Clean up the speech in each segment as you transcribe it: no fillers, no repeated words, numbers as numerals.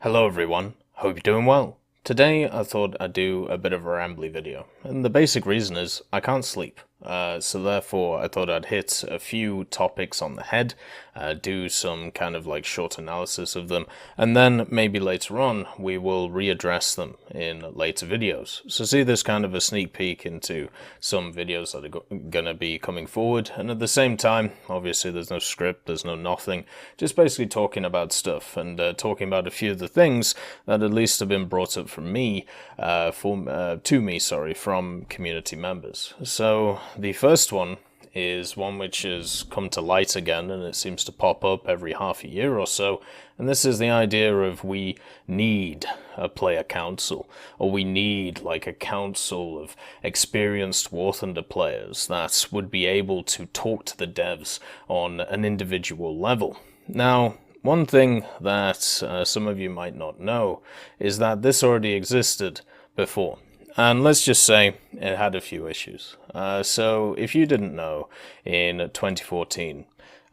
Hello everyone, hope you're doing well. Today I thought I'd do a bit of a rambly video, and the basic reason is I can't sleep. So therefore I thought I'd hit a few topics on the head, do some kind of like short analysis of them, and then maybe later on we will readdress them in later videos. So see this kind of a sneak peek into some videos that are gonna be coming forward, and at the same time, obviously there's no script, there's no nothing, just basically talking about stuff and talking about a few of the things that at least have been brought up from me, from community members. So the first one is one which has come to light again, and it seems to pop up every half a year or so, and this is the idea of we need a player council, or we need like a council of experienced War Thunder players that would be able to talk to the devs on an individual level. Now, one thing that some of you might not know is that this already existed before. And let's just say it had a few issues. So if you didn't know, in 2014,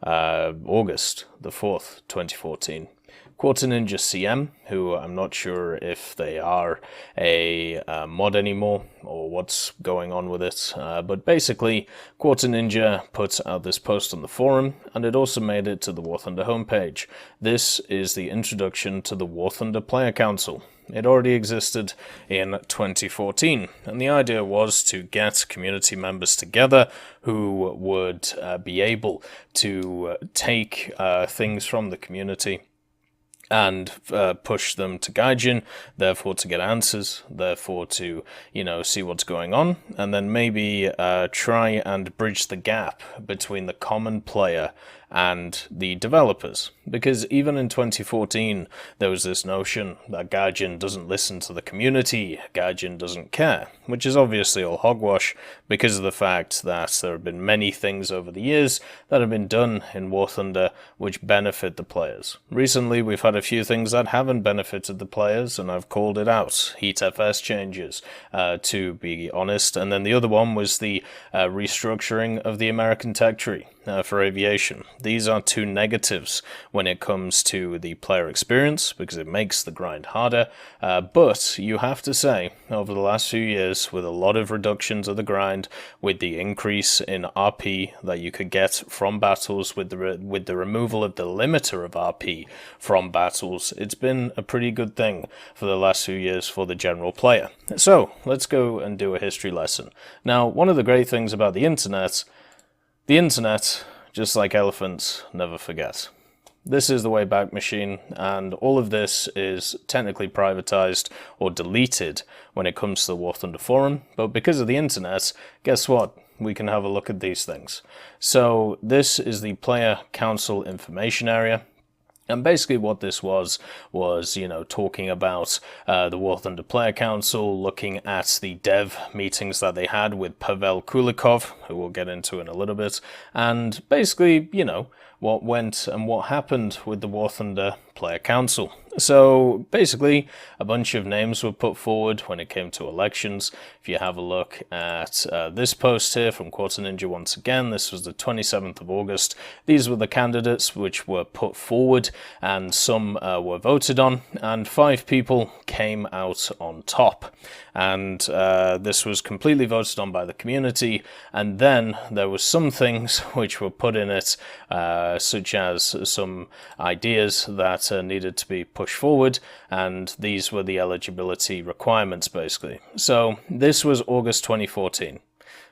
August the 4th, 2014, Quarter Ninja CM, who I'm not sure if they are a mod anymore or what's going on with it, but basically Quarter Ninja put out this post on the forum, and it also made it to the War Thunder homepage. This is the introduction to the War Thunder Player Council. It already existed in 2014, and the idea was to get community members together who would be able to take things from the community and push them to Gaijin, therefore to get answers, therefore to, see what's going on, and then maybe try and bridge the gap between the common player and the developers. Because even in 2014, there was this notion that Gaijin doesn't listen to the community, Gaijin doesn't care, which is obviously all hogwash because of the fact that there have been many things over the years that have been done in War Thunder which benefit the players. Recently, we've had a few things that haven't benefited the players, and I've called it out. Heat FS changes, to be honest, and then the other one was the restructuring of the American tech tree for aviation. These are two negatives when it comes to the player experience, because it makes the grind harder, but you have to say, over the last few years, with a lot of reductions of the grind, with the increase in RP that you could get from battles, with the removal of the limiter of RP from battles, it's been a pretty good thing for the last few years for the general player. So, let's go and do a history lesson. Now, one of the great things about the internet, just like elephants, never forget. This is the Wayback Machine, and all of this is technically privatized or deleted when it comes to the War Thunder forum, but because of the internet, guess what? We can have a look at these things. So this is the Player Council information area. And basically what this was, talking about the War Thunder Player Council, looking at the dev meetings that they had with Pavel Kulikov, who we'll get into in a little bit, and basically, what went and what happened with the War Thunder Player Council. So basically, a bunch of names were put forward when it came to elections. If you have a look at this post here from Quarter Ninja once again, this was the 27th of August. These were the candidates which were put forward, and some were voted on, and 5 people came out on top. And this was completely voted on by the community, and then there were some things which were put in it, such as some ideas that needed to be pushed forward, and these were the eligibility requirements basically. So this was August 2014.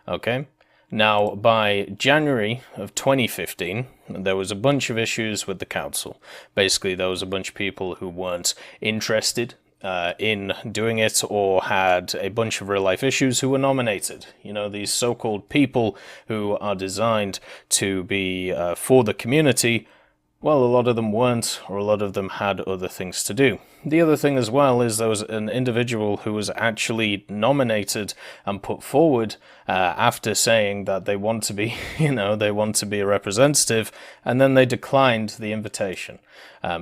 Okay, now by January of 2015 there was a bunch of issues with the council. Basically there was a bunch of people who weren't interested in doing it, or had a bunch of real life issues, who were nominated. These so-called people who are designed to be for the community. Well, a lot of them weren't, or a lot of them had other things to do. The other thing as well is there was an individual who was actually nominated and put forward after saying that they want to be, they want to be a representative, and then they declined the invitation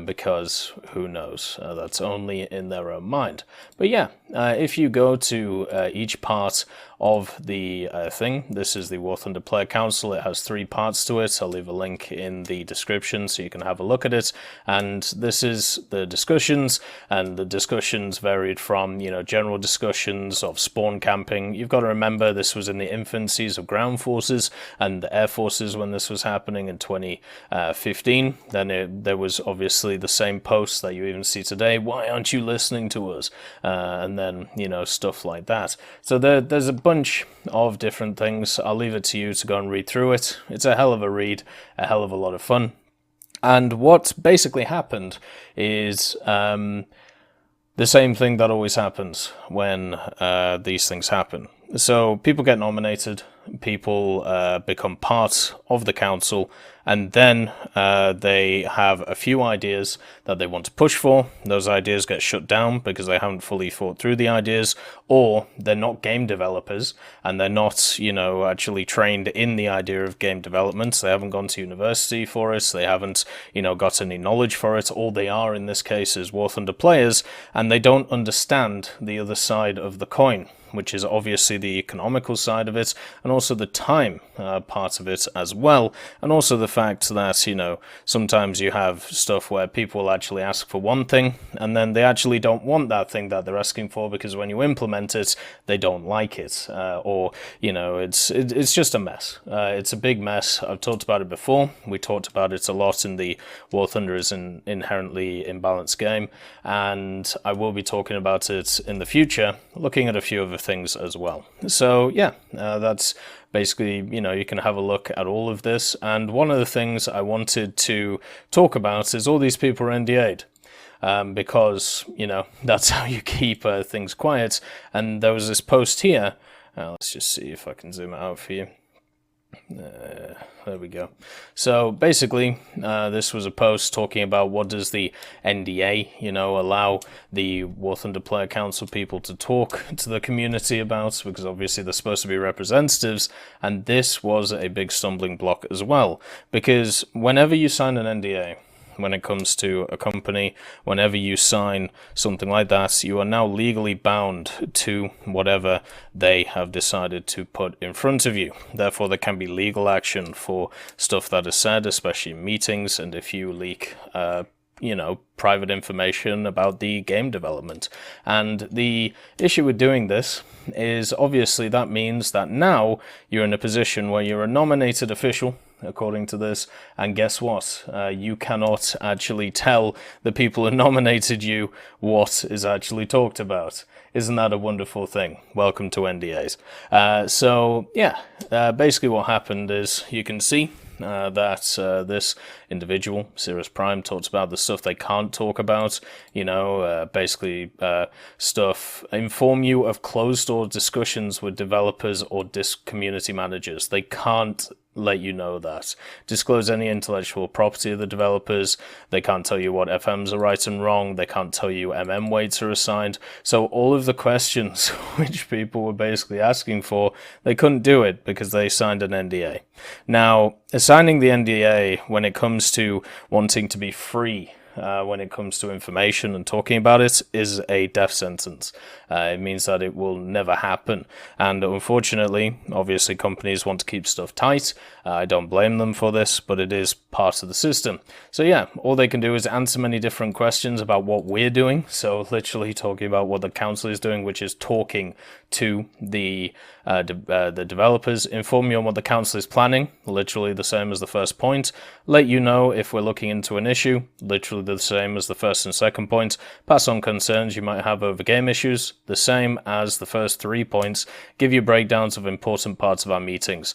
because who knows, that's only in their own mind. But yeah, if you go to each part of the thing, this is the War Thunder Player Council. It has 3 parts to it. I'll leave a link in the description so you can have a look at it. And this is the discussions. and the discussions varied from, you know, general discussions of spawn camping. You've got to remember this was in the infancies of ground forces and the air forces when this was happening in 2015. Then there was obviously the same posts that you even see today. Why aren't you listening to us? And then, you know, stuff like that. So there's a bunch of different things. I'll leave it to you to go and read through it. It's a hell of a read, a hell of a lot of fun. And what basically happened is the same thing that always happens when these things happen. So people get nominated, people become part of the council, and then they have a few ideas that they want to push for. Those ideas get shut down because they haven't fully thought through the ideas, or they're not game developers and they're not, you know, actually trained in the idea of game development. They haven't gone to university for it. They haven't, you know, got any knowledge for it. All they are in this case is War Thunder players, and they don't understand the other side of the coin, which is obviously the economical side of it, and also the time part of it as well, and also the fact that, you know, sometimes you have stuff where people actually ask for one thing, and then they actually don't want that thing that they're asking for, because when you implement it, they don't like it, or, you know, it's just a mess. It's a big mess. I've talked about it before. We talked about it a lot in the War Thunder is an inherently imbalanced game, and I will be talking about it in the future, looking at a few other things as well. So yeah, that's basically, you know, you can have a look at all of this. And one of the things I wanted to talk about is all these people are NDA'd. Because, you know, that's how you keep things quiet. And there was this post here. Let's just see if I can zoom it out for you. There we go. So basically, this was a post talking about what does the NDA, you know, allow the War Thunder Player Council people to talk to the community about, because obviously they're supposed to be representatives, and this was a big stumbling block as well, because whenever you sign an NDA, when it comes to a company, whenever you sign something like that, you are now legally bound to whatever they have decided to put in front of you. Therefore, there can be legal action for stuff that is said, especially in meetings, and if you leak you know, private information about the game development. And the issue with doing this is obviously that means that now you're in a position where you're a nominated official, according to this, and guess what? You cannot actually tell the people who nominated you what is actually talked about. Isn't that a wonderful thing? Welcome to NDAs. So yeah, basically what happened is you can see that this individual, Cirrus Prime, talks about the stuff they can't talk about, you know, basically stuff, inform you of closed-door discussions with developers or community managers. They can't let you know that. Disclose any intellectual property of the developers. They can't tell you what FMs are right and wrong. They can't tell you MM weights are assigned. So all of the questions which people were basically asking for, they couldn't do it because they signed an NDA. Now, signing the NDA when it comes to wanting to be free, when it comes to information and talking about it, is a death sentence. It means that it will never happen. And unfortunately, obviously companies want to keep stuff tight. I don't blame them for this, but it is part of the system. So yeah, all they can do is answer many different questions about what we're doing. So literally talking about what the council is doing, which is talking to the developers, inform you on what the council is planning, literally the same as the first point, let you know if we're looking into an issue, literally the same as the first and second point, pass on concerns you might have over game issues, the same as the first 3 points, give you breakdowns of important parts of our meetings.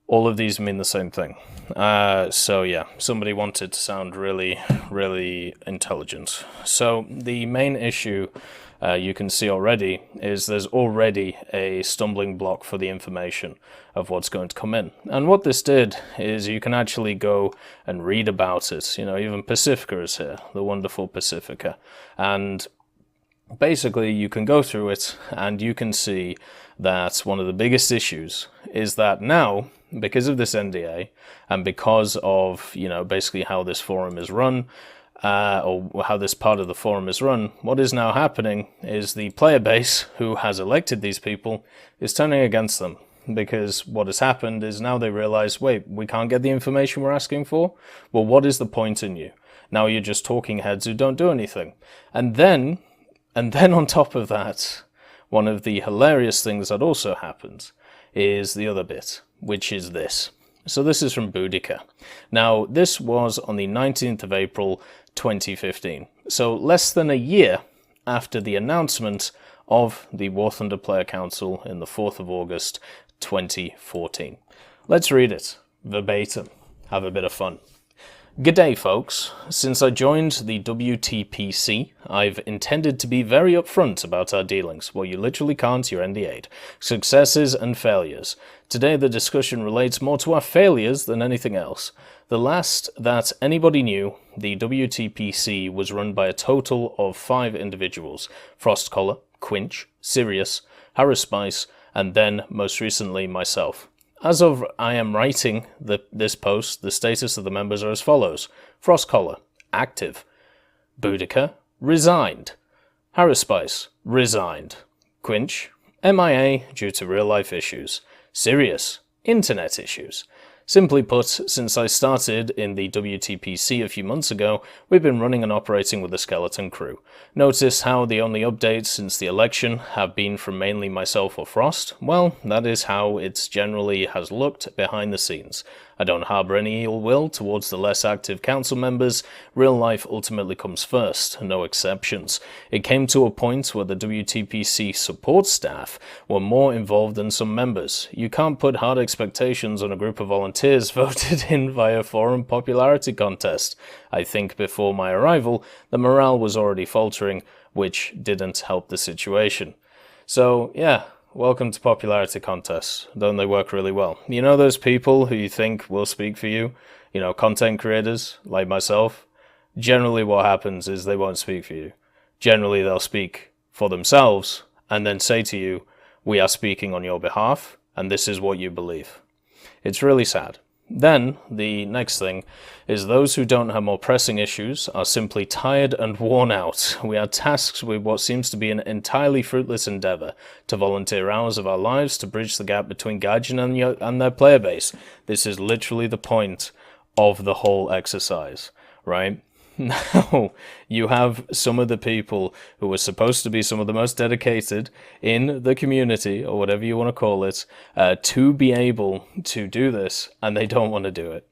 All of these mean the same thing. So yeah, somebody wanted to sound really, really intelligent. So the main issue you can see already is there's already a stumbling block for the information of what's going to come in. And what this did is you can actually go and read about it. You know, even Pacifica is here, the wonderful Pacifica. And basically you can go through it and you can see that one of the biggest issues is that now, because of this NDA and because of, you know, basically how this forum is run, or how this part of the forum is run, what is now happening is the player base who has elected these people is turning against them. Because what has happened is now they realize, wait, we can't get the information we're asking for? Well, what is the point in you? Now you're just talking heads who don't do anything. And then on top of that, one of the hilarious things that also happens is the other bit, which is this. So this is from Boudica. Now, this was on the 19th of April, 2015. So less than a year after the announcement of the War Thunder Player Council in the 4th of August, 2014. Let's read it verbatim. Have a bit of fun. G'day folks, since I joined the WTPC, I've intended to be very upfront about our dealings. Well, you literally can't, you're NDA'd. Successes and failures. Today the discussion relates more to our failures than anything else. The last that anybody knew, the WTPC was run by a total of 5 individuals. Frostcollar, Quinch, Sirius, Harrispice, and then, most recently, myself. As of I am writing this post, the status of the members are as follows. Frostcollar, active. Boudica, resigned. Harrispice, resigned. Quinch, MIA due to real-life issues. Sirius, internet issues. Simply put, since I started in the WTPC a few months ago, we've been running and operating with a skeleton crew. Notice how the only updates since the election have been from mainly myself or Frost? Well, that is how it generally has looked behind the scenes. I don't harbour any ill will towards the less active council members. Real life ultimately comes first, no exceptions. It came to a point where the WTPC support staff were more involved than some members. You can't put hard expectations on a group of volunteers voted in via forum popularity contest. I think before my arrival, the morale was already faltering, which didn't help the situation. So, yeah. Welcome to popularity contests. Don't they work really well? You know those people who you think will speak for you? You know, content creators like myself? Generally what happens is they won't speak for you. Generally they'll speak for themselves and then say to you, we are speaking on your behalf and this is what you believe. It's really sad. Then, the next thing is those who don't have more pressing issues are simply tired and worn out. We are tasked with what seems to be an entirely fruitless endeavor to volunteer hours of our lives to bridge the gap between Gaijin and their player base. This is literally the point of the whole exercise, right? Now, you have some of the people who are supposed to be some of the most dedicated in the community, or whatever you want to call it, to be able to do this, and they don't want to do it.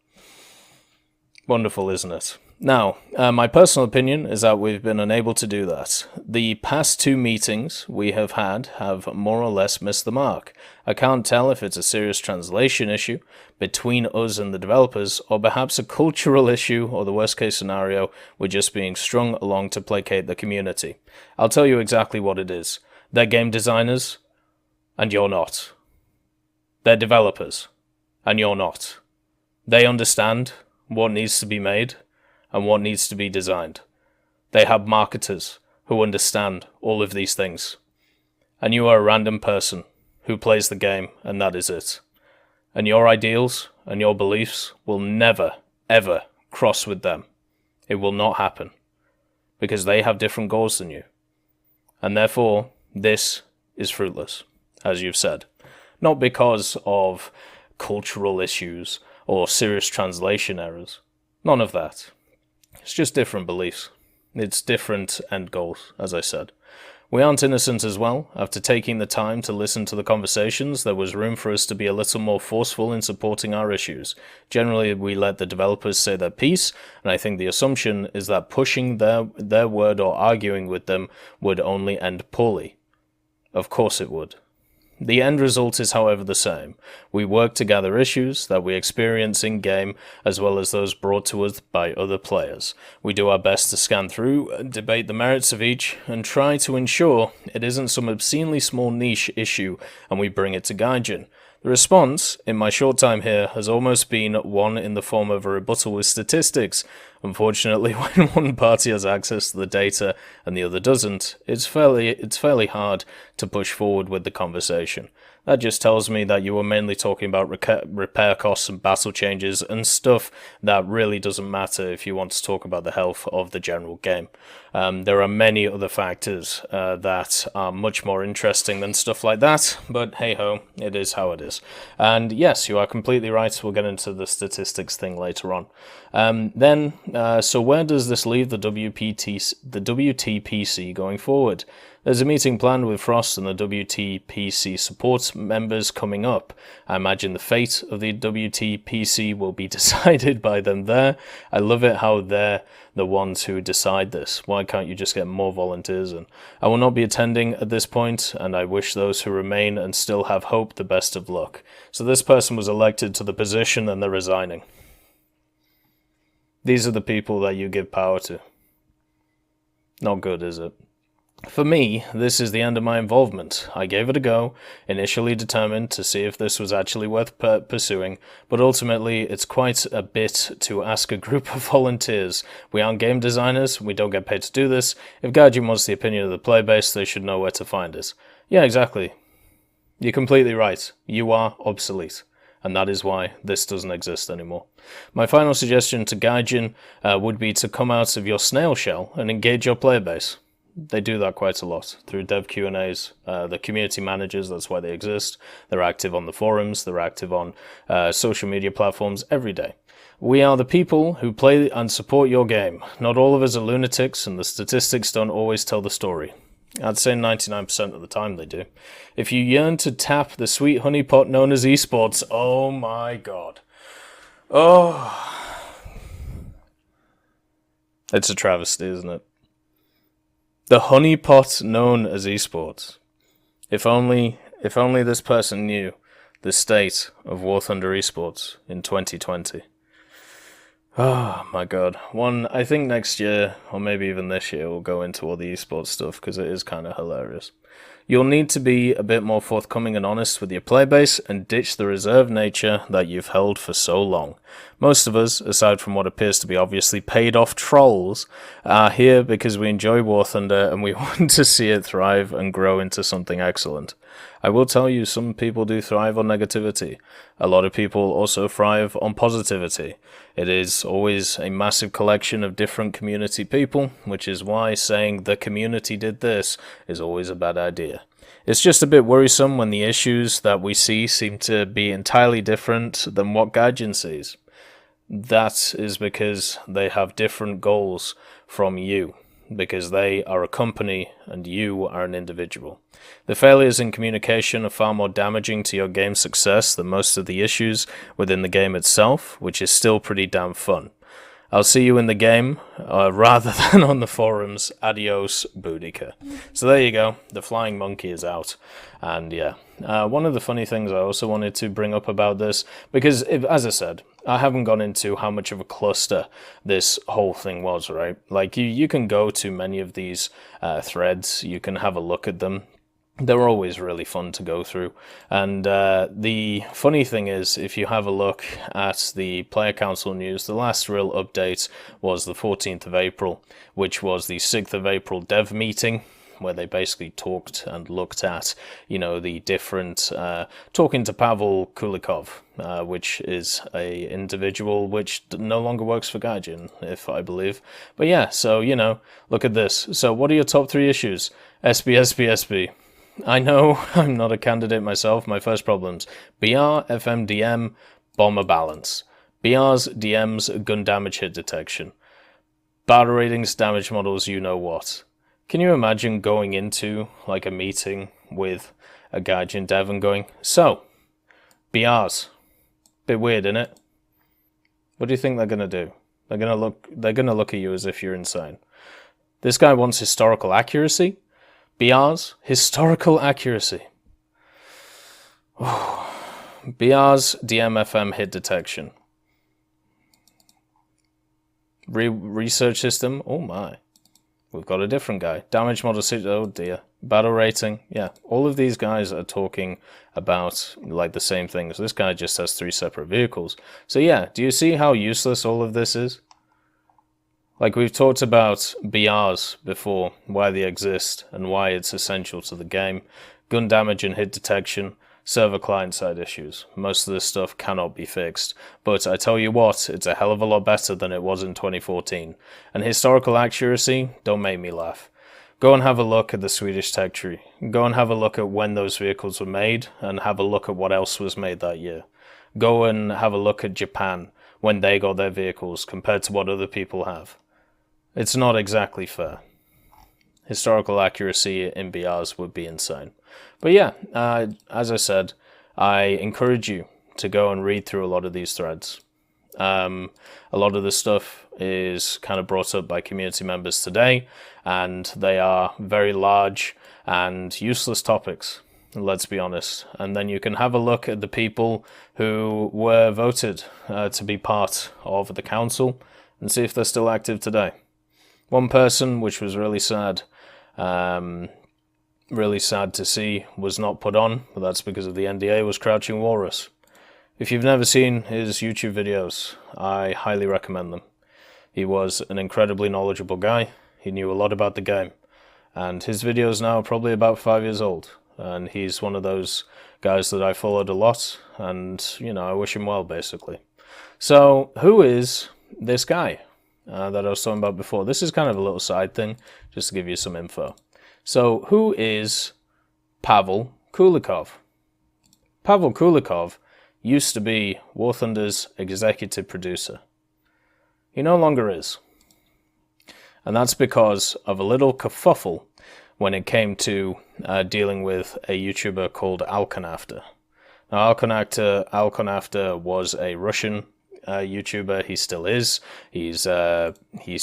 Wonderful, isn't it? Now, my personal opinion is that we've been unable to do that. The past 2 meetings we have had have more or less missed the mark. I can't tell if it's a serious translation issue between us and the developers, or perhaps a cultural issue, or the worst case scenario, we're just being strung along to placate the community. I'll tell you exactly what it is. They're game designers, and you're not. They're developers, and you're not. They understand what needs to be made, and what needs to be designed. They have marketers who understand all of these things. And you are a random person who plays the game, and that is it. And your ideals and your beliefs will never, ever cross with them. It will not happen. Because they have different goals than you. And therefore, this is fruitless, as you've said. Not because of cultural issues or serious translation errors. None of that. It's just different beliefs. It's different end goals, as I said. We aren't innocent as well. After taking the time to listen to the conversations, there was room for us to be a little more forceful in supporting our issues. Generally, we let the developers say their piece, and I think the assumption is that pushing their word or arguing with them would only end poorly. Of course it would. The end result is, however, the same. We work to gather issues that we experience in-game, as well as those brought to us by other players. We do our best to scan through, debate the merits of each, and try to ensure it isn't some obscenely small niche issue, and we bring it to Gaijin. The response, in my short time here, has almost been one in the form of a rebuttal with statistics. Unfortunately, when one party has access to the data and the other doesn't, it's fairly hard to push forward with the conversation. That just tells me that you were mainly talking about repair costs and battle changes and stuff that really doesn't matter if you want to talk about the health of the general game. There are many other factors that are much more interesting than stuff like that, but hey-ho, it is how it is. And yes, you are completely right, we'll get into the statistics thing later on. Then, So where does this leave the WTPC going forward? There's a meeting planned with Frost and the WTPC support members coming up. I imagine the fate of the WTPC will be decided by them there. I love it how they're the ones who decide this. Why can't you just get more volunteers in? I will not be attending at this point, and I wish those who remain and still have hope the best of luck. So this person was elected to the position and they're resigning. These are the people that you give power to. Not good, is it? For me, this is the end of my involvement. I gave it a go, initially determined to see if this was actually worth pursuing, but ultimately it's quite a bit to ask a group of volunteers. We aren't game designers, we don't get paid to do this. If Gaijin wants the opinion of the player base, they should know where to find it. Yeah, exactly. You're completely right. You are obsolete. And that is why this doesn't exist anymore. My final suggestion to Gaijin would be to come out of your snail shell and engage your player base. They do that quite a lot through dev Q&As, the community managers, that's why they exist. They're active on the forums, they're active on social media platforms every day. We are the people who play and support your game. Not all of us are lunatics, and the statistics don't always tell the story. I'd say 99% of the time they do. If you yearn to tap the sweet honeypot known as esports, oh my god. Oh. It's a travesty, isn't it? The honeypot known as esports. If only this person knew the state of War Thunder esports in 2020. Oh my god. I think next year, or maybe even this year, we'll go into all the esports stuff because it is kind of hilarious. You'll need to be a bit more forthcoming and honest with your player base and ditch the reserved nature that you've held for so long. Most of us, aside from what appears to be obviously paid off trolls, are here because we enjoy War Thunder and we want to see it thrive and grow into something excellent. I will tell you, some people do thrive on negativity. A lot of people also thrive on positivity. It is always a massive collection of different community people, which is why saying the community did this is always a bad idea. It's just a bit worrisome when the issues that we see seem to be entirely different than what Gaijin sees. That is because they have different goals from you, because they are a company and you are an individual. The failures in communication are far more damaging to your game's success than most of the issues within the game itself, which is still pretty damn fun. I'll see you in the game, rather than on the forums. Adios, Boudica. So there you go, the flying monkey is out. And yeah, one of the funny things I also wanted to bring up about this, because as I said, I haven't gone into how much of a cluster this whole thing was, right? Like, you can go to many of these threads, you can have a look at them. They're always really fun to go through. And the funny thing is, if you have a look at the Player Council news, the last real update was the 14th of April, which was the 6th of April dev meeting, where they basically talked and looked at, the different, talking to Pavel Kulikov, which is a individual which no longer works for Gaijin, if I believe. But yeah, so, look at this. So what are your top 3 issues? SB, SB, SB. I know I'm not a candidate myself. My first problems: BR, FM, DM, bomber balance. BR's, DM's, gun damage hit detection. Battle ratings, damage models, you know what. Can you imagine going into like a meeting with a Gaijin dev and going, so, BR's, bit weird, innit? What do you think they're gonna do? They're gonna look at you as if you're insane. This guy wants historical accuracy. BR's, historical accuracy. BR's, DMFM hit detection. Research system, oh my. We've got a different guy. Damage model, oh dear. Battle rating, yeah. All of these guys are talking about like the same things. This guy just has 3 separate vehicles. So yeah, do you see how useless all of this is? Like, we've talked about BRs before, why they exist and why it's essential to the game. Gun damage and hit detection, server client-side issues. Most of this stuff cannot be fixed. But I tell you what, it's a hell of a lot better than it was in 2014. And historical accuracy, don't make me laugh. Go and have a look at the Swedish tech tree. Go and have a look at when those vehicles were made, and have a look at what else was made that year. Go and have a look at Japan, when they got their vehicles compared to what other people have. It's not exactly fair. Historical accuracy in BRs would be insane. But yeah, as I said, I encourage you to go and read through a lot of these threads. A lot of the stuff is kind of brought up by community members today, and they are very large and useless topics, let's be honest. And then you can have a look at the people who were voted to be part of the council and see if they're still active today. One person, which was really sad to see, was not put on, but that's because of the NDA, was Crouching Walrus. If you've never seen his YouTube videos, I highly recommend them. He was an incredibly knowledgeable guy. He knew a lot about the game. And his videos now are probably about 5 years old. And he's one of those guys that I followed a lot. And, you know, I wish him well, basically. So, who is this guy that I was talking about before? This is kind of a little side thing, just to give you some info. So, who is Pavel Kulikov? Pavel Kulikov used to be War Thunder's executive producer. He no longer is. And that's because of a little kerfuffle when it came to dealing with a YouTuber called alconafter. Now, alconafter was a Russian YouTuber. He still is. He's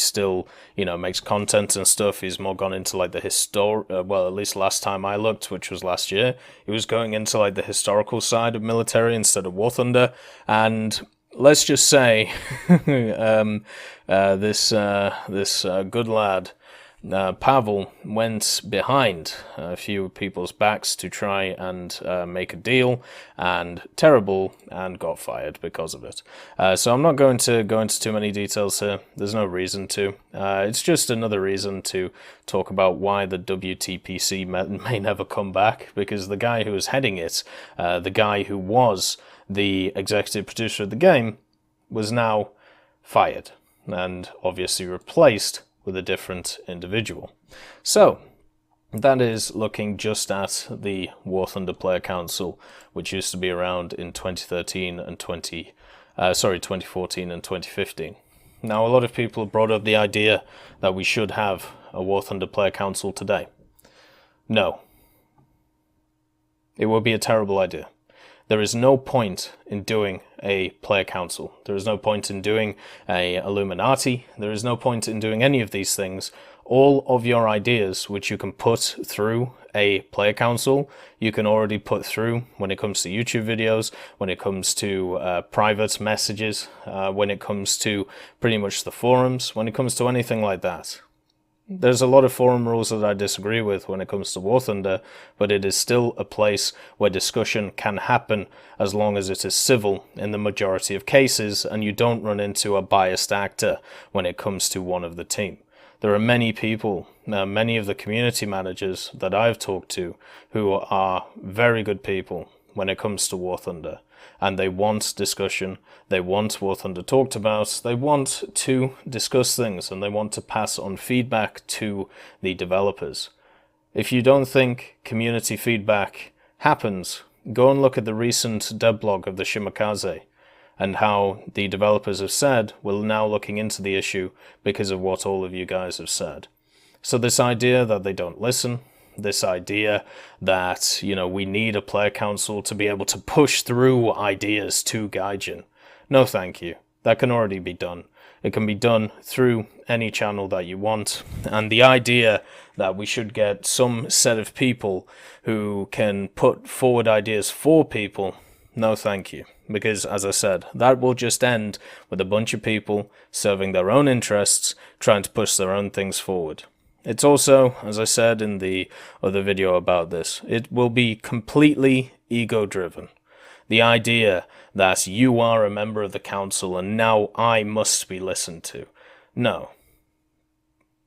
still, you know, makes content and stuff. He's more gone into like the well, at least last time I looked, which was last year, he was going into like the historical side of military instead of War Thunder. And let's just say this good lad Pavel went behind a few people's backs to try and make a deal, and got fired because of it. So I'm not going to go into too many details here. There's no reason to. It's just another reason to talk about why the WTPC may never come back, because the guy who was heading it, the guy who was the executive producer of the game, was now fired and obviously replaced with a different individual. So that is looking just at the War Thunder Player Council, which used to be around in 2013 and 2014 and 2015. Now, a lot of people have brought up the idea that we should have a War Thunder Player Council today. No. It would be a terrible idea. There is no point in doing a player council. There is no point in doing a Illuminati. There is no point in doing any of these things. All of your ideas, which you can put through a player council, you can already put through when it comes to YouTube videos, when it comes to private messages, when it comes to pretty much the forums, when it comes to anything like that. There's a lot of forum rules that I disagree with when it comes to War Thunder, but it is still a place where discussion can happen as long as it is civil in the majority of cases and you don't run into a biased actor when it comes to one of the team. There are many people, many of the community managers that I've talked to who are very good people when it comes to War Thunder. And they want discussion, they want War Thunder talked about, they want to discuss things, and they want to pass on feedback to the developers. If you don't think community feedback happens, go and look at the recent devblog of the Shimakaze, and how the developers have said we're now looking into the issue because of what all of you guys have said. So this idea that they don't listen, this idea that, you know, we need a player council to be able to push through ideas to Gaijin. No, thank you. That can already be done. It can be done through any channel that you want. And the idea that we should get some set of people who can put forward ideas for people, no, thank you. Because, as I said, that will just end with a bunch of people serving their own interests, trying to push their own things forward. It's also, as I said in the other video about this, it will be completely ego-driven. The idea that you are a member of the council and now I must be listened to. No.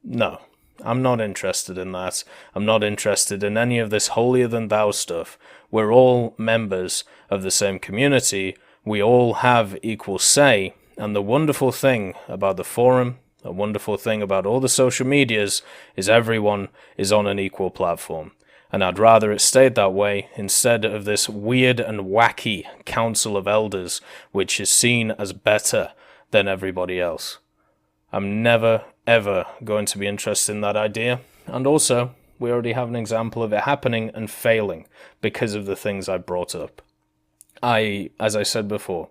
No. I'm not interested in that. I'm not interested in any of this holier-than-thou stuff. We're all members of the same community. We all have equal say. And the wonderful thing about the forum, a wonderful thing about all the social medias, is everyone is on an equal platform. And I'd rather it stayed that way instead of this weird and wacky council of elders, which is seen as better than everybody else. I'm never, ever going to be interested in that idea. And also, we already have an example of it happening and failing because of the things I brought up. As I said before,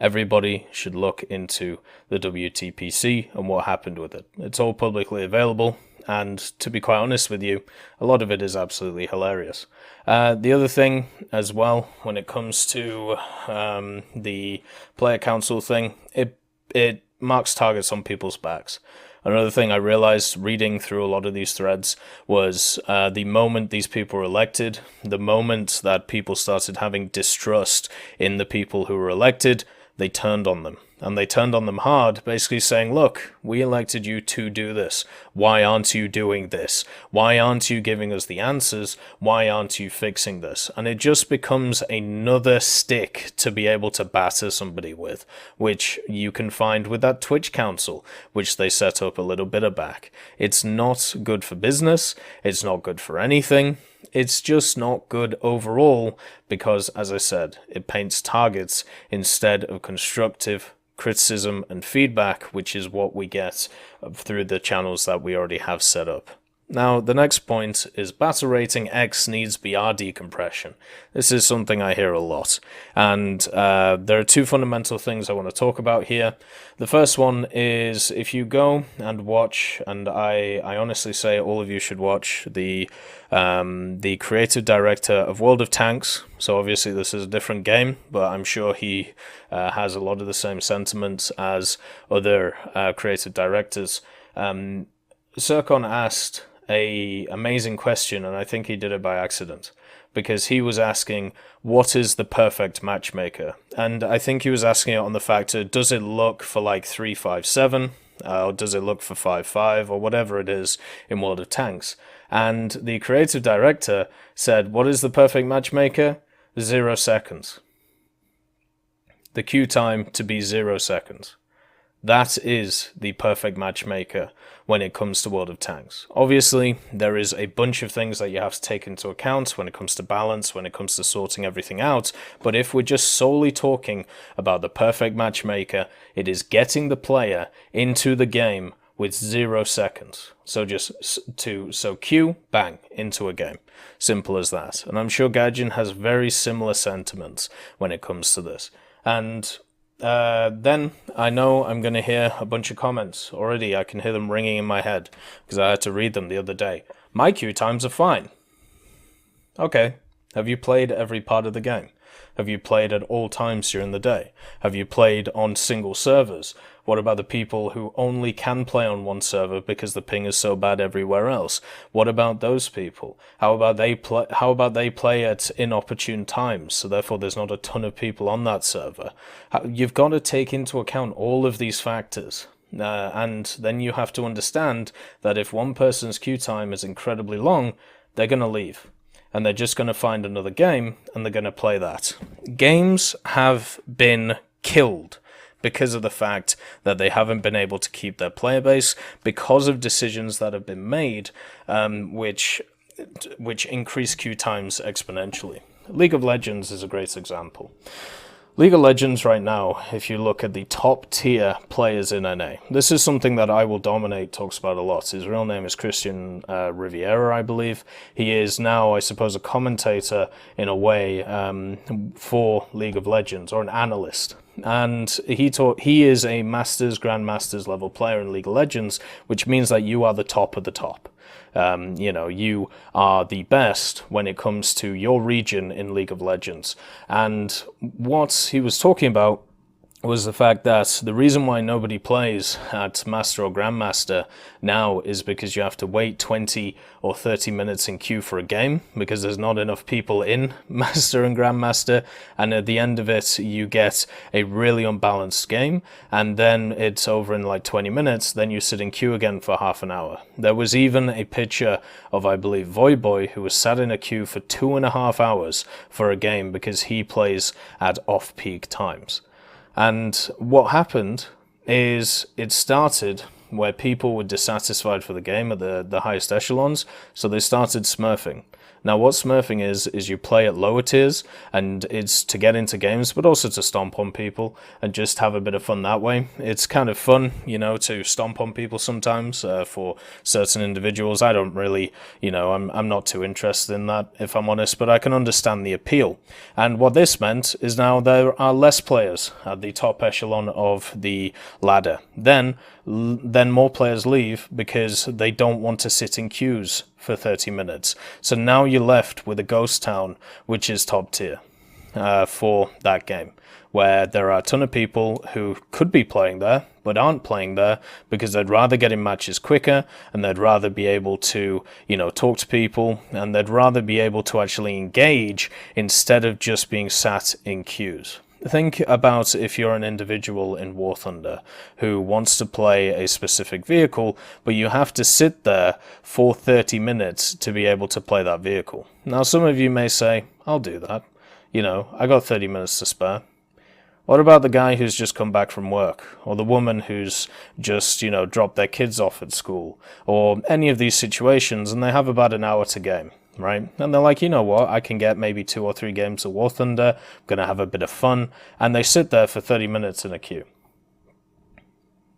everybody should look into the WTPC and what happened with it. It's all publicly available, and to be quite honest with you, a lot of it is absolutely hilarious. The other thing as well, when it comes to the player council thing, it marks targets on people's backs. Another thing I realized reading through a lot of these threads was the moment these people were elected, the moment that people started having distrust in the people who were elected, they turned on them. And they turned on them hard, basically saying, look, we elected you to do this. Why aren't you doing this? Why aren't you giving us the answers? Why aren't you fixing this? And it just becomes another stick to be able to batter somebody with, which you can find with that Twitch council, which they set up a little bit back. It's not good for business. It's not good for anything. It's just not good overall because, as I said, it paints targets instead of constructive criticism and feedback, which is what we get through the channels that we already have set up. Now, the next point is batter rating X needs BR decompression. This is something I hear a lot, and there are two fundamental things I want to talk about here. The first one is if you go and watch, and I honestly say all of you should watch the creative director of World of Tanks. So obviously this is a different game, but I'm sure he has a lot of the same sentiments as other creative directors. Serkon asked an amazing question, and I think he did it by accident, because he was asking, what is the perfect matchmaker? And I think he was asking it on the factor, does it look for like 357, or does it look for 5.5, or whatever it is in World of Tanks? And the creative director said, what is the perfect matchmaker? 0 seconds. The queue time to be 0 seconds. That is the perfect matchmaker when it comes to World of Tanks. Obviously, there is a bunch of things that you have to take into account when it comes to balance, when it comes to sorting everything out, but if we're just solely talking about the perfect matchmaker, it is getting the player into the game with 0 seconds. So queue, bang, into a game. Simple as that. And I'm sure Gaijin has very similar sentiments when it comes to this. And then I know I'm going to hear a bunch of comments. Already I can hear them ringing in my head because I had to read them the other day. My queue times are fine. Okay, have you played every part of the game? Have you played at all times during the day? Have you played on single servers? What about the people who only can play on one server because the ping is so bad everywhere else? What about those people? How about they play at inopportune times, so therefore there's not a ton of people on that server? You've got to take into account all of these factors. And then you have to understand that if one person's queue time is incredibly long, they're going to leave. And they're just going to find another game, and they're going to play that. Games have been killed because of the fact that they haven't been able to keep their player base because of decisions that have been made, which increase queue times exponentially. League of Legends is a great example. League of Legends right now, if you look at the top tier players in NA, this is something that I Will Dominate talks about a lot. His real name is Christian Riviera, I believe. He is now, I suppose, a commentator in a way for League of Legends, or an analyst. And he is a Masters, Grandmasters level player in League of Legends, which means that you are the top of the top. You are the best when it comes to your region in League of Legends. And what he was talking about was the fact that the reason why nobody plays at Master or Grandmaster now is because you have to wait 20 or 30 minutes in queue for a game because there's not enough people in Master and Grandmaster, and at the end of it you get a really unbalanced game, and then it's over in like 20 minutes, then you sit in queue again for half an hour. There was even a picture of, I believe, Voyboy, who was sat in a queue for 2.5 hours for a game because he plays at off-peak times. And what happened is it started where people were dissatisfied for the game at the highest echelons, so they started smurfing. Now what smurfing is you play at lower tiers, and it's to get into games, but also to stomp on people and just have a bit of fun that way. It's kind of fun, you know, to stomp on people sometimes for certain individuals. I don't really, you know, I'm not too interested in that, if I'm honest, but I can understand the appeal. And what this meant is now there are less players at the top echelon of the ladder. Then more players leave because they don't want to sit in queues for 30 minutes. So now you're left with a ghost town, which is top tier for that game, where there are a ton of people who could be playing there but aren't playing there because they'd rather get in matches quicker, and they'd rather be able to, you know, talk to people, and they'd rather be able to actually engage instead of just being sat in queues. Think about if you're an individual in War Thunder who wants to play a specific vehicle, but you have to sit there for 30 minutes to be able to play that vehicle. Now, some of you may say, I'll do that. You know, I got 30 minutes to spare. What about the guy who's just come back from work, or the woman who's just, you know, dropped their kids off at school, or any of these situations, and they have about an hour to game? Right? And they're like, you know what, I can get maybe 2 or 3 games of War Thunder, I'm going to have a bit of fun, and they sit there for 30 minutes in a queue.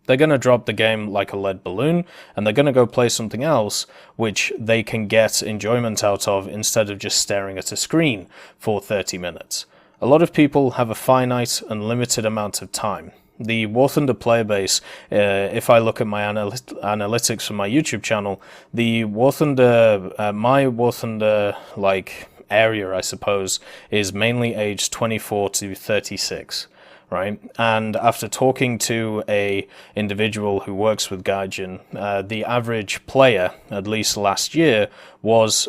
They're going to drop the game like a lead balloon, and they're going to go play something else which they can get enjoyment out of instead of just staring at a screen for 30 minutes. A lot of people have a finite and limited amount of time. The War Thunder player base, if I look at my analytics from my YouTube channel, the War Thunder, my War Thunder like area, I suppose, is mainly aged 24 to 36, right? And after talking to a individual who works with Gaijin, the average player, at least last year, was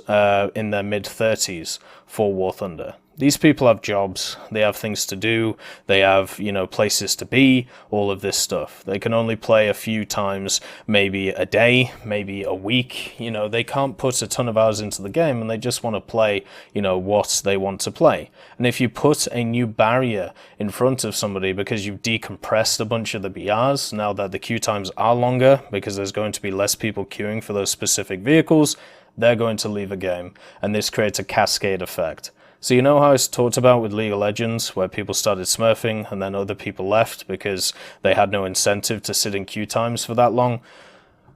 in their mid-30s for War Thunder. These people have jobs, they have things to do, they have, you know, places to be, all of this stuff. They can only play a few times, maybe a day, maybe a week. You know, they can't put a ton of hours into the game, and they just want to play, you know, what they want to play. And if you put a new barrier in front of somebody because you've decompressed a bunch of the BRs, now that the queue times are longer because there's going to be less people queuing for those specific vehicles, they're going to leave a game, and this creates a cascade effect. So you know how I talked about with League of Legends, where people started smurfing and then other people left because they had no incentive to sit in queue times for that long?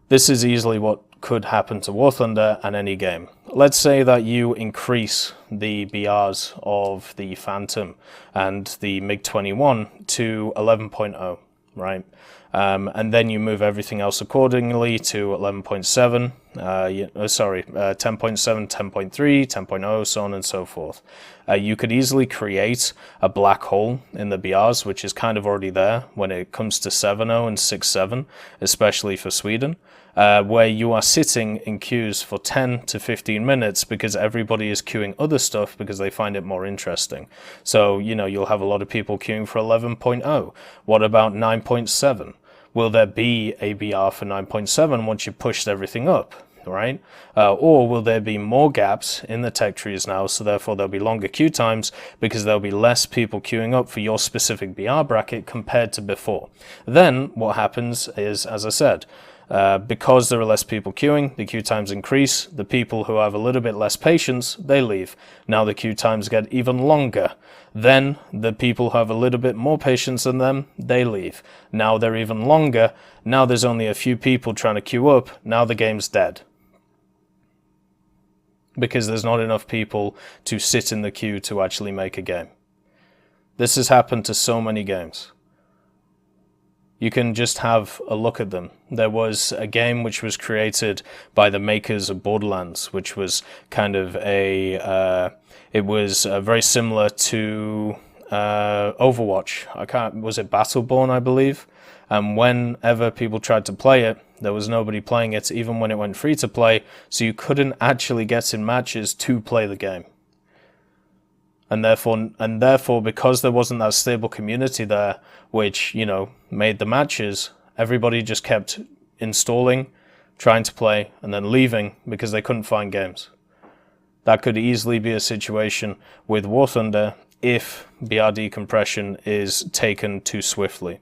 This is easily what could happen to War Thunder and any game. Let's say that you increase the BRs of the Phantom and the MiG-21 to 11.0, right? And then you move everything else accordingly to 11.7, 10.7, 10.3, 10.0, so on and so forth. You could easily create a black hole in the BRs, which is kind of already there when it comes to 7.0 and 6.7, especially for Sweden, where you are sitting in queues for 10 to 15 minutes because everybody is queuing other stuff because they find it more interesting. So, you know, you'll have a lot of people queuing for 11.0. What about 9.7? Will there be a BR for 9.7 once you pushed everything up, right? Or will there be more gaps in the tech trees now, so therefore there'll be longer queue times because there'll be less people queuing up for your specific BR bracket compared to before? Then what happens is, as I said, because there are less people queuing, the queue times increase. The people who have a little bit less patience, they leave. Now the queue times get even longer. Then the people who have a little bit more patience than them, they leave. Now they're even longer. Now there's only a few people trying to queue up. Now the game's dead, because there's not enough people to sit in the queue to actually make a game. This has happened to so many games. You can just have a look at them. There was a game which was created by the makers of Borderlands, which was kind of a, it was very similar to Overwatch. Was it Battleborn, I believe? And whenever people tried to play it, there was nobody playing it, even when it went free to play, so you couldn't actually get in matches to play the game. And therefore, because there wasn't that stable community there, which, you know, made the matches, everybody just kept installing, trying to play, and then leaving because they couldn't find games. That could easily be a situation with War Thunder if BR decompression is taken too swiftly.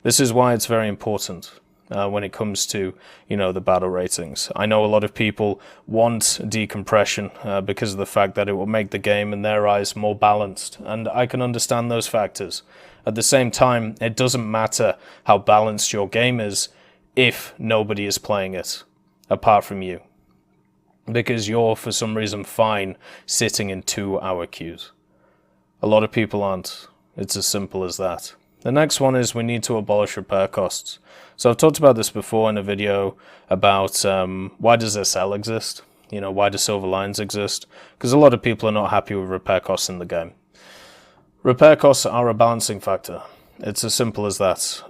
This is why it's very important. when it comes to, the battle ratings. I know a lot of people want decompression because of the fact that it will make the game, in their eyes, more balanced, and I can understand those factors. At the same time, it doesn't matter how balanced your game is if nobody is playing it, apart from you, because you're, for some reason, fine sitting in 2-hour queues. A lot of people aren't. It's as simple as that. The next one is we need to abolish repair costs. So I've talked about this before in a video about why does SL exist? Why do silver lines exist? Because a lot of people are not happy with repair costs in the game. Repair costs are a balancing factor. It's as simple as that.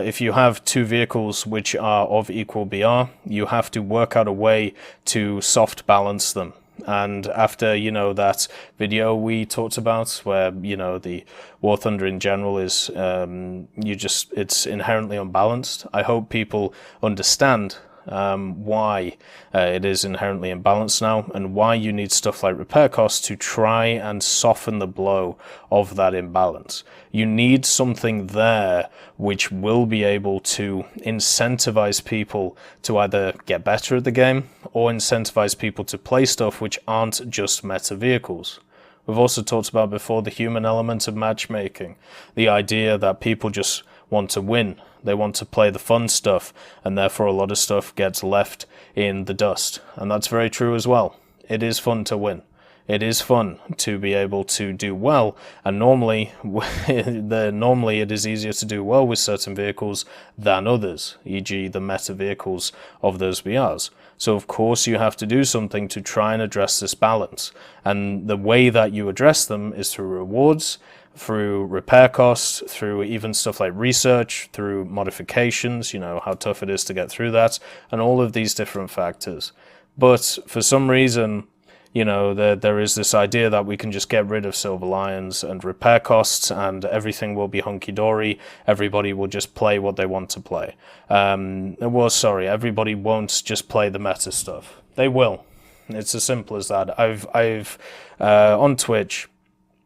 If you have two vehicles which are of equal BR, you have to work out a way to soft balance them. And after, that video we talked about where, the War Thunder in general is, it's inherently unbalanced. I hope people understand why it is inherently imbalanced now, and why you need stuff like repair costs to try and soften the blow of that imbalance. You need something there which will be able to incentivize people to either get better at the game or incentivize people to play stuff which aren't just meta vehicles. We've also talked about before the human element of matchmaking, the idea that people just want to win. They want to play the fun stuff, and therefore a lot of stuff gets left in the dust. And that's very true as well. It is fun to win. It is fun to be able to do well, and normally it is easier to do well with certain vehicles than others, e.g. the meta vehicles of those BRs. So of course you have to do something to try and address this balance, and the way that you address them is through rewards, through repair costs, through even stuff like research, through modifications, how tough it is to get through that, and all of these different factors. But for some reason, there is this idea that we can just get rid of silver lions and repair costs and everything will be hunky-dory. Everybody will just play what they want to play. Everybody won't just play the meta stuff. They will. It's as simple as that. I've on Twitch,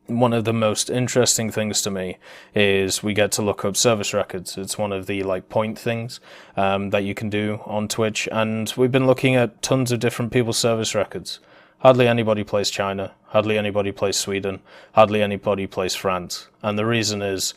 one of the most interesting things to me is we get to look up service records. It's one of the point things that you can do on Twitch, and we've been looking at tons of different people's service records. Hardly anybody plays China, hardly anybody plays Sweden, hardly anybody plays France. And the reason is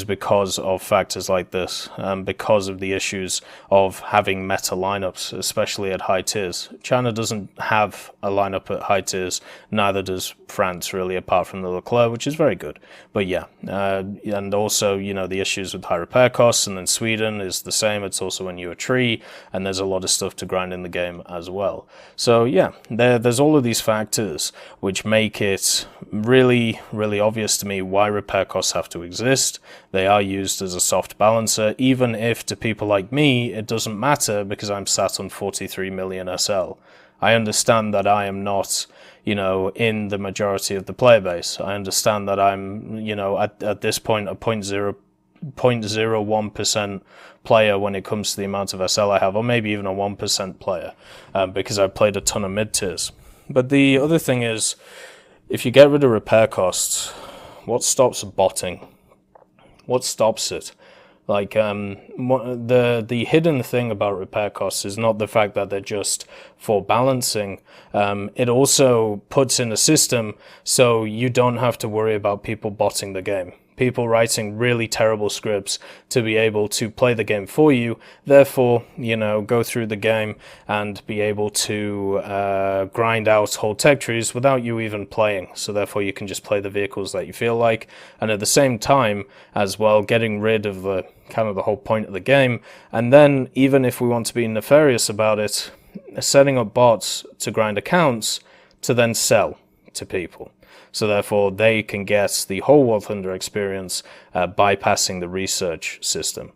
because of factors like this, because of the issues of having meta lineups, especially at high tiers. China doesn't have a lineup at high tiers, neither does France really, apart from the Leclerc, which is very good. But yeah, and also, the issues with high repair costs, and then Sweden is the same, it's also a newer tree, and there's a lot of stuff to grind in the game as well. So yeah, there's all of these factors which make it really, really obvious to me why repair costs have to exist. They are used as a soft balancer, even if to people like me it doesn't matter because I'm sat on 43 million SL. I understand that I am not, in the majority of the player base. I understand that I'm, at this point a 0.01% player when it comes to the amount of SL I have, or maybe even a 1% player, because I've played a ton of mid-tiers. But the other thing is, if you get rid of repair costs, what stops botting? What stops it? The hidden thing about repair costs is not the fact that they're just for balancing. It also puts in a system so you don't have to worry about people botting the game. People writing really terrible scripts to be able to play the game for you, therefore, go through the game and be able to grind out whole tech trees without you even playing. So therefore you can just play the vehicles that you feel like, and at the same time as well getting rid of the whole point of the game. And then even if we want to be nefarious about it, setting up bots to grind accounts to then sell to people. So therefore they can get the whole War Thunder experience bypassing the research system.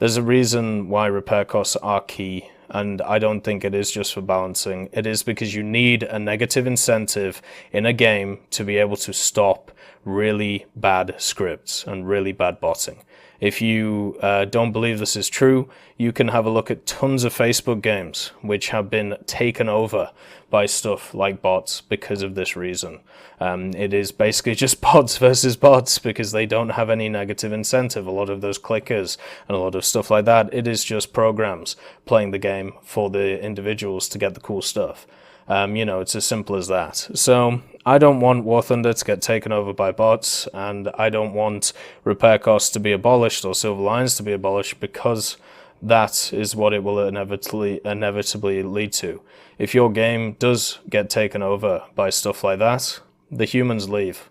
There's a reason why repair costs are key, and I don't think it is just for balancing. It is because you need a negative incentive in a game to be able to stop really bad scripts and really bad botting. If you don't believe this is true, you can have a look at tons of Facebook games which have been taken over by stuff like bots because of this reason. It is basically just bots versus bots because they don't have any negative incentive. A lot of those clickers and a lot of stuff like that, it is just programs playing the game for the individuals to get the cool stuff. It's as simple as that. So I don't want War Thunder to get taken over by bots, and I don't want repair costs to be abolished or silver lines to be abolished, because that is what it will inevitably lead to. If your game does get taken over by stuff like that, the humans leave.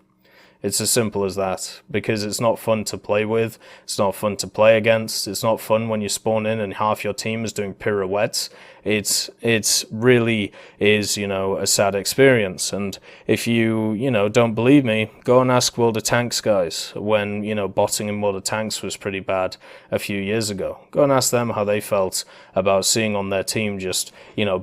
It's as simple as that, because it's not fun to play with, it's not fun to play against, it's not fun when you spawn in and half your team is doing pirouettes. It's really is, a sad experience. And if you, don't believe me, go and ask World of Tanks guys when, botting in World of Tanks was pretty bad a few years ago. Go and ask them how they felt about seeing on their team just,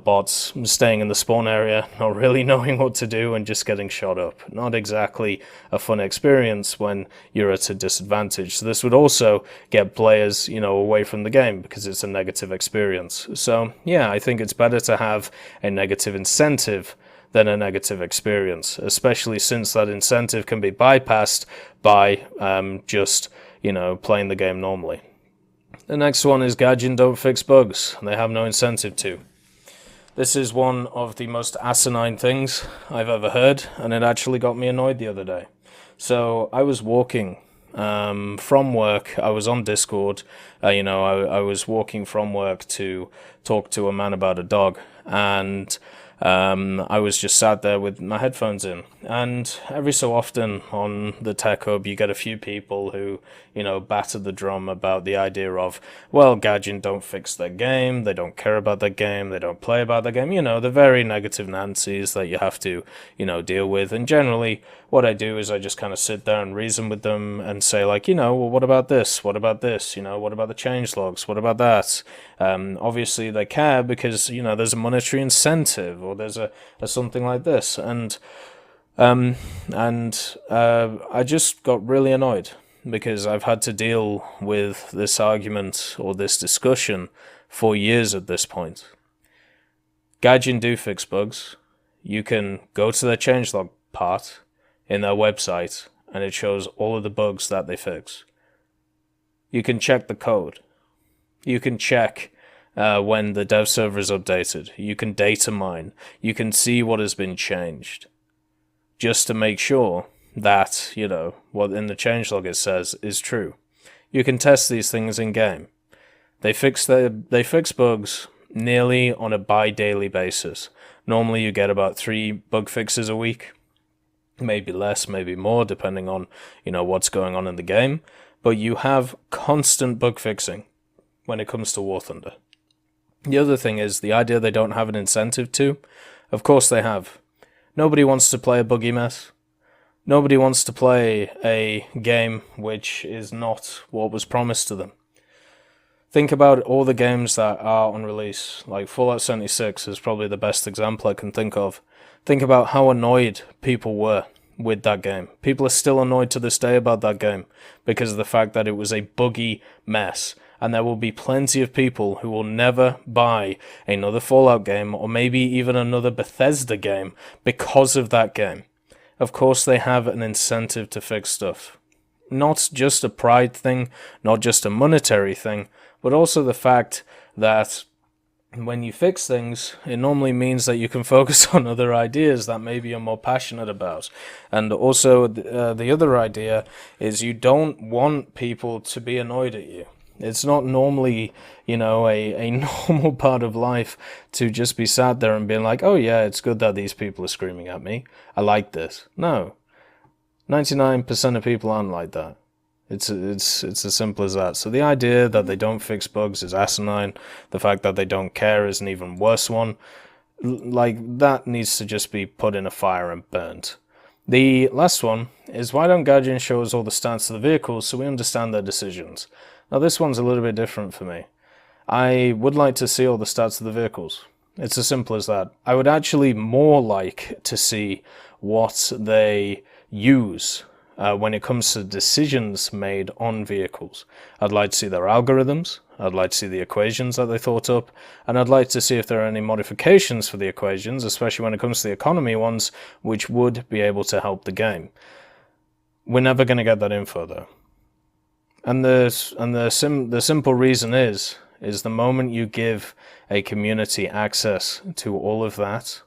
bots staying in the spawn area, not really knowing what to do and just getting shot up. Not exactly a fun experience when you're at a disadvantage. So this would also get players, away from the game because it's a negative experience. So yeah, I think it's better to have a negative incentive than a negative experience, especially since that incentive can be bypassed by just, playing the game normally. The next one is Gaijin don't fix bugs. They have no incentive to. This is one of the most asinine things I've ever heard, and it actually got me annoyed the other day. So I was walking from work. I was on Discord. I was walking from work to talk to a man about a dog, and I was just sat there with my headphones in. And every so often on the Tech Hub, you get a few people who, batter the drum about the idea of, well, Gaijin don't fix their game, they don't care about their game, they don't play about their game, the very negative Nancy's that you have to, deal with. And generally, what I do is I just kind of sit there and reason with them and say, like, well, what about this? What about this? What about the changelogs? What about that? Obviously, they care because, there's a monetary incentive, or there's a something like this. And I just got really annoyed because I've had to deal with this argument or this discussion for years at this point. Gaijin do fix bugs. You can go to their changelog part in their website and it shows all of the bugs that they fix. You can check the code. You can check when the dev server is updated. You can data mine. You can see what has been changed, just to make sure that, what in the changelog it says is true. You can test these things in game. They fix bugs nearly on a bi-daily basis. Normally you get about 3 bug fixes a week. Maybe less, maybe more, depending on, what's going on in the game. But you have constant bug fixing when it comes to War Thunder. The other thing is the idea they don't have an incentive to. Of course they have. Nobody wants to play a buggy mess. Nobody wants to play a game which is not what was promised to them. Think about all the games that are on release, like Fallout 76 is probably the best example I can think of. Think about how annoyed people were with that game. People are still annoyed to this day about that game because of the fact that it was a buggy mess. And there will be plenty of people who will never buy another Fallout game or maybe even another Bethesda game because of that game. Of course, they have an incentive to fix stuff. Not just a pride thing, not just a monetary thing, but also the fact that when you fix things, it normally means that you can focus on other ideas that maybe you're more passionate about. And also, the other idea is you don't want people to be annoyed at you. It's not normally, a normal part of life to just be sat there and being like, oh yeah, it's good that these people are screaming at me. I like this. No. 99% of people aren't like that. It's as simple as that. So the idea that they don't fix bugs is asinine. The fact that they don't care is an even worse one. That needs to just be put in a fire and burnt. The last one is, why don't Gaijin show us all the stats of the vehicles so we understand their decisions? Now this one's a little bit different for me. I would like to see all the stats of the vehicles. It's as simple as that. I would actually more like to see what they use when it comes to decisions made on vehicles. I'd like to see their algorithms, I'd like to see the equations that they thought up, and I'd like to see if there are any modifications for the equations, especially when it comes to the economy ones, which would be able to help the game. We're never going to get that info though. And the simple reason is the moment you give a community access to all of that,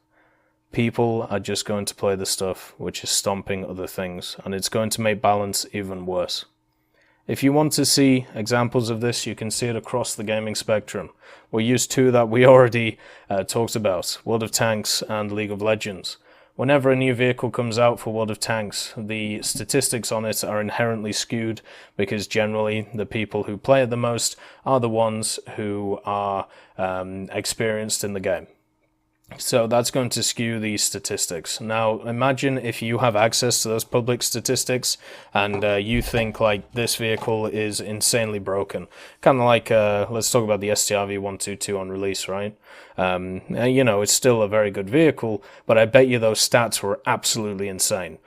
people are just going to play the stuff which is stomping other things, and it's going to make balance even worse. If you want to see examples of this, you can see it across the gaming spectrum. We'll use two that we already talked about, World of Tanks and League of Legends. Whenever a new vehicle comes out for World of Tanks, the statistics on it are inherently skewed because generally the people who play it the most are the ones who are experienced in the game. So that's going to skew the statistics. Now imagine if you have access to those public statistics and you think like this vehicle is insanely broken. Kind of like, let's talk about the STRV-122 on release, right? You know, it's still a very good vehicle, but I bet you those stats were absolutely insane.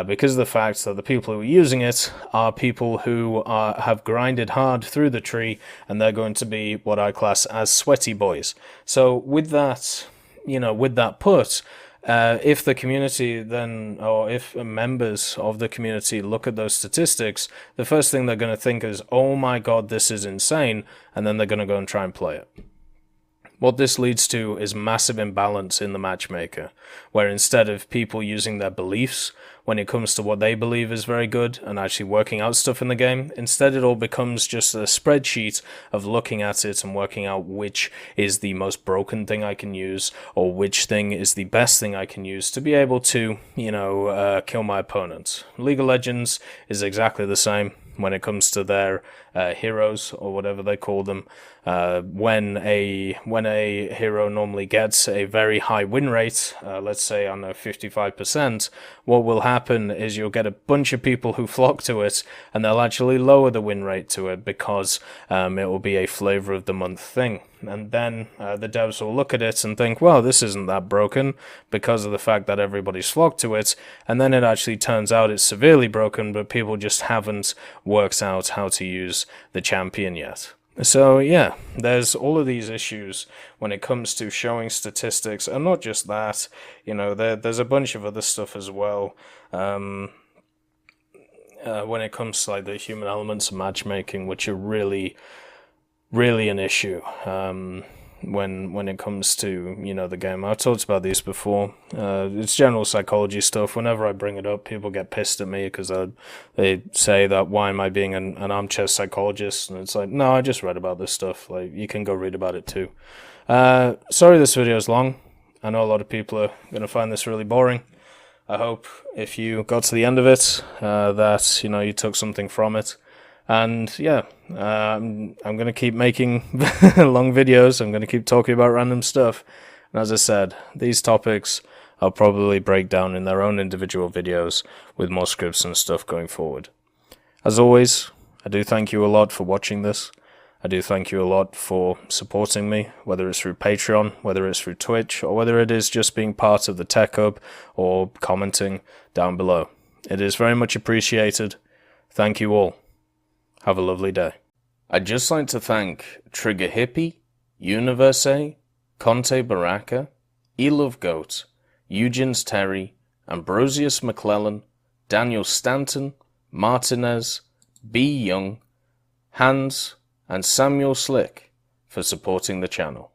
Because of the fact that the people who are using it are people who have grinded hard through the tree, and they're going to be what I class as sweaty boys. So with that, you know, with that put, if the community then, or if members of the community look at those statistics, the first thing they're going to think is, oh my god, this is insane, and then they're going to go and try and play it. What this leads to is massive imbalance in the matchmaker, where instead of people using their beliefs when it comes to what they believe is very good and actually working out stuff in the game, instead it all becomes just a spreadsheet of looking at it and working out which is the most broken thing I can use or which thing is the best thing I can use to be able to, you know, kill my opponents. League of Legends is exactly the same when it comes to their heroes, or whatever they call them. When a hero normally gets a very high win rate, let's say on 55%, what will happen is you'll get a bunch of people who flock to it, and they'll actually lower the win rate to it because it will be a flavor of the month thing. And then the devs will look at it and think, well, this isn't that broken because of the fact that everybody's flocked to it, and then it actually turns out it's severely broken, but people just haven't worked out how to use the champion yet. So yeah, there's all of these issues when it comes to showing statistics, and not just that, you know, there's a bunch of other stuff as well. When it comes to like the human elements of matchmaking, which are really an issue when it comes to, you know, the game. I've talked about these before. It's general psychology stuff. Whenever I bring it up, people get pissed at me because they say that, why am I being an armchair psychologist? And it's like, no, I just read about this stuff. Like, you can go read about it too. Sorry this video is long. I know a lot of people are going to find this really boring. I hope if you got to the end of it that, you know, you took something from it. And yeah, I'm going to keep making long videos. I'm going to keep talking about random stuff. And as I said, these topics I'll probably break down in their own individual videos with more scripts and stuff going forward. As always, I do thank you a lot for watching this. I do thank you a lot for supporting me, whether it's through Patreon, whether it's through Twitch, or whether it is just being part of the Tech Hub or commenting down below. It is very much appreciated. Thank you all. Have a lovely day. I'd just like to thank Trigger Hippie, Universe, Conte Baraka, Elove Goat, Eugens Terry, Ambrosius McClellan, Daniel Stanton, Martinez, B. Young, Hans, and Samuel Slick for supporting the channel.